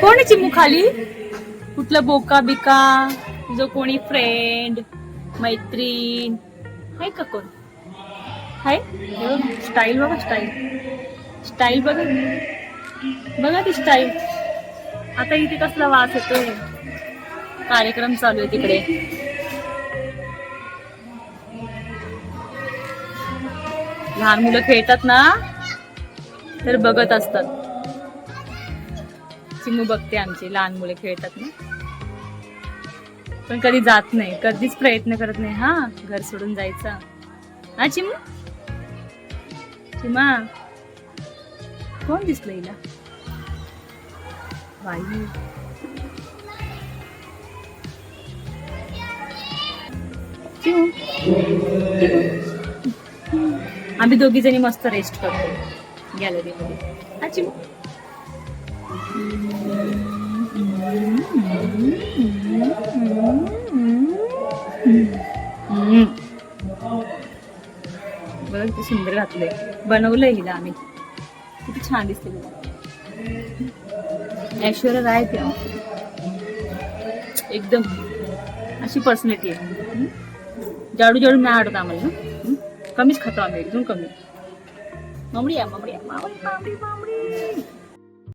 कोण आहे चिमू खाली? कुठला बोका बिका? जो कोणी फ्रेंड मैत्रीण आहे का कोण? हाय स्टाईल बघा, स्टाईल बघा, बघा ती स्टाईल. आता इथे कसला वास येतोय, कार्यक्रम चालू आहे तिकडे. लहान मुलं खेळतात ना तर बघत असतात. चिमू बघते आमची लहान मुले खेळतात ना, पण कधी जात नाही, कधीच प्रयत्न करत नाही हा घर सोडून जायचा. हा चिमू, चिमा कोण दिसलं हिला? बाई चिमू, आम्ही दोघी जणी मस्त रेस्ट करतो गॅलरी मध्ये. हा चिमू, बघ किती सुंदर घातलंय, बनवलंय हिला आम्ही, किती छान दिसते हिला. ऐश्वर्या राय ती एकदम अशी पर्सनॅलिटी आहे. जाडू जाडू नाही आवडत आम्हाला ना, कमीच खातो आम्ही, एकदम कमी. मामडी, मामडी, मामडी, मामडी, मामडी.